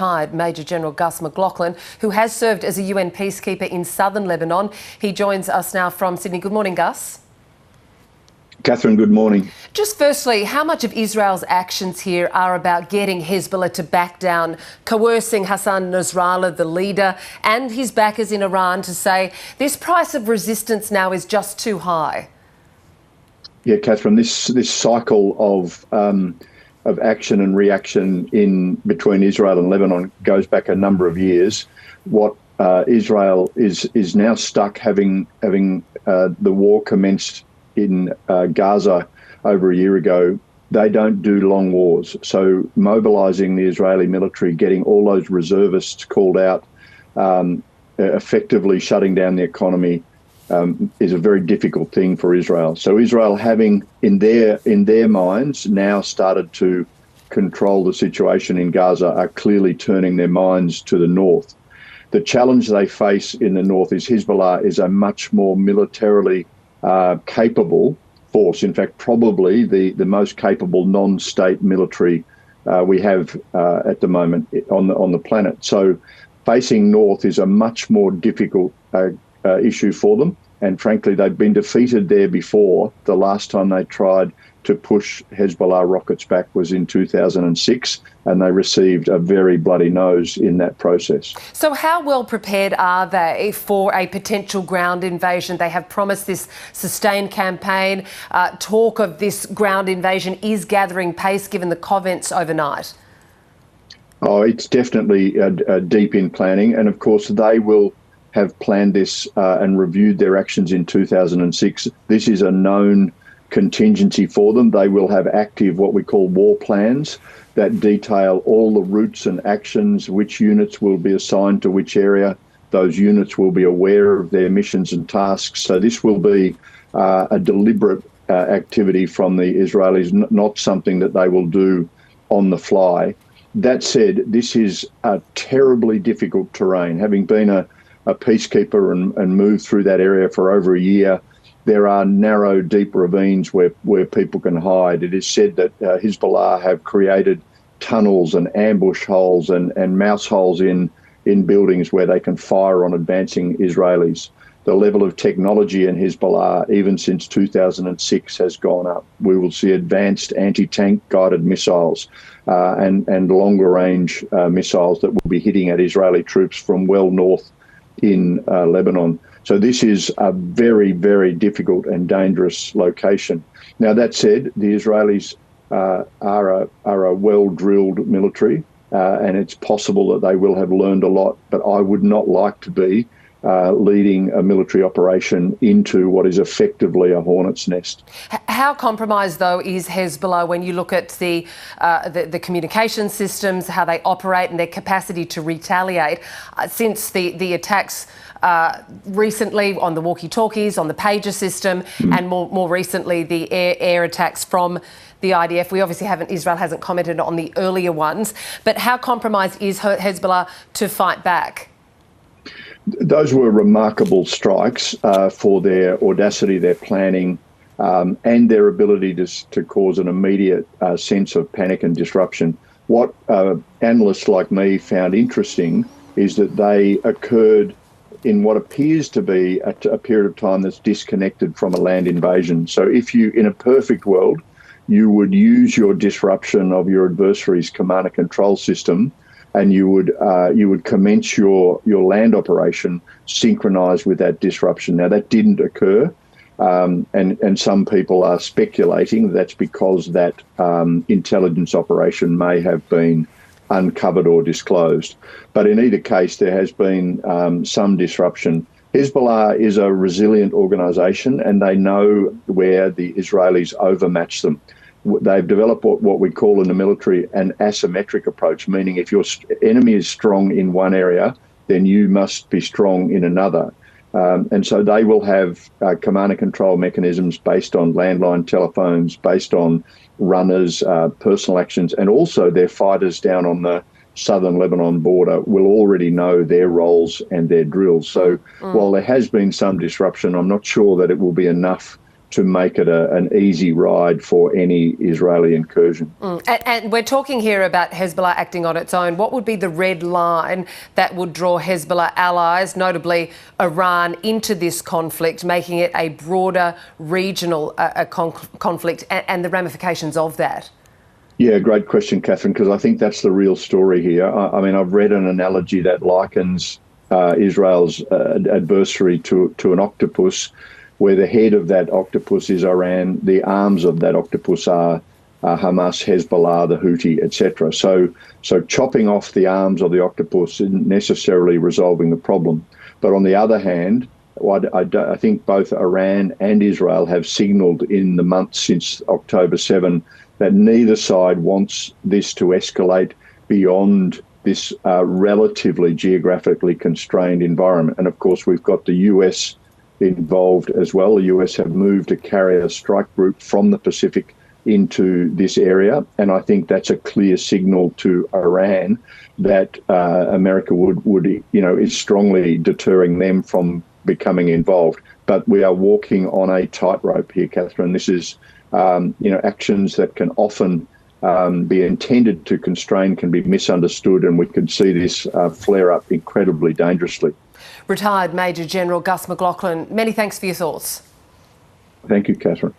retired Major General Gus McLachlan, who has served as a UN peacekeeper in southern Lebanon. He joins us now from Sydney. Good morning, Gus. Catherine, good morning. Just firstly, how much of Israel's actions here are about getting Hezbollah to back down, coercing Hassan Nasrallah, the leader, and his backers in Iran to say this price of resistance now is just too high? Yeah, Catherine, this cycle of action and reaction in between Israel and Lebanon goes back a number of years. What Israel is now stuck having the war commenced in Gaza over a year ago. They don't do long wars. So mobilising the Israeli military, getting all those reservists called out, effectively shutting down the economy is a very difficult thing for Israel. So Israel, having in their minds now started to control the situation in Gaza, are clearly turning their minds to the north. The challenge they face in the north is Hezbollah is a much more militarily capable force. In fact, probably the most capable non-state military we have at the moment on the planet. So facing north is a much more difficult issue for them. And frankly, they've been defeated there before. The last time they tried to push Hezbollah rockets back was in 2006, and they received a very bloody nose in that process. So how well prepared are they for a potential ground invasion? They have promised this sustained campaign. Talk of this ground invasion is gathering pace given the comments overnight. Oh, it's definitely deep in planning. And of course, they will have planned this and reviewed their actions in 2006. This is a known contingency for them. They will have active, what we call war plans, that detail all the routes and actions, which units will be assigned to which area. Those units will be aware of their missions and tasks. So this will be a deliberate activity from the Israelis, not something that they will do on the fly. That said, this is a terribly difficult terrain. Having been a peacekeeper and moved through that area for over a year, there are narrow, deep ravines where people can hide. It is said that Hezbollah have created tunnels and ambush holes and mouse holes in buildings where they can fire on advancing Israelis. The level of technology in Hezbollah, even since 2006, has gone up. We will see advanced anti-tank guided missiles and longer-range missiles that will be hitting at Israeli troops from well north in Lebanon. So this is a very, very difficult and dangerous location. Now, that said, the Israelis are a well-drilled military, and it's possible that they will have learned a lot, but I would not like to be leading a military operation into what is effectively a hornet's nest. How compromised, though, is Hezbollah when you look at the communication systems, how they operate and their capacity to retaliate since the attacks recently on the walkie-talkies, on the pager system, and more recently the air attacks from the IDF. We obviously Israel hasn't commented on the earlier ones, but how compromised is Hezbollah to fight back? Those were remarkable strikes for their audacity, their planning, and their ability to cause an immediate sense of panic and disruption. What analysts like me found interesting is that they occurred in what appears to be a period of time that's disconnected from a land invasion. So if you, in a perfect world, you would use your disruption of your adversary's command and control system, and you would commence your land operation synchronized with that disruption. Now, that didn't occur, and some people are speculating that's because that intelligence operation may have been uncovered or disclosed. But in either case, there has been some disruption. Hezbollah is a resilient organisation, and they know where the Israelis overmatch them. They've developed what we call in the military an asymmetric approach, meaning if your enemy is strong in one area, then you must be strong in another. And so they will have command and control mechanisms based on landline telephones, based on runners, personal actions, and also their fighters down on the southern Lebanon border will already know their roles and their drills. So while there has been some disruption, I'm not sure that it will be enough to make it an easy ride for any Israeli incursion. And we're talking here about Hezbollah acting on its own. What would be the red line that would draw Hezbollah allies, notably Iran, into this conflict, making it a broader regional conflict and the ramifications of that? Yeah, great question, Catherine, because I think that's the real story here. I mean, I've read an analogy that likens Israel's adversary to an octopus, where the head of that octopus is Iran, the arms of that octopus are Hamas, Hezbollah, the Houthi, etc. So chopping off the arms of the octopus isn't necessarily resolving the problem. But on the other hand, I think both Iran and Israel have signalled in the months since October 7 that neither side wants this to escalate beyond this relatively geographically constrained environment. And of course, we've got the US involved as well. The US have moved a carrier strike group from the Pacific into this area. And I think that's a clear signal to Iran that America is strongly deterring them from becoming involved. But we are walking on a tightrope here, Catherine. This is, actions that can often be intended to constrain can be misunderstood, and we can see this flare up incredibly dangerously. Retired Major General Gus McLachlan, many thanks for your thoughts. Thank you, Catherine.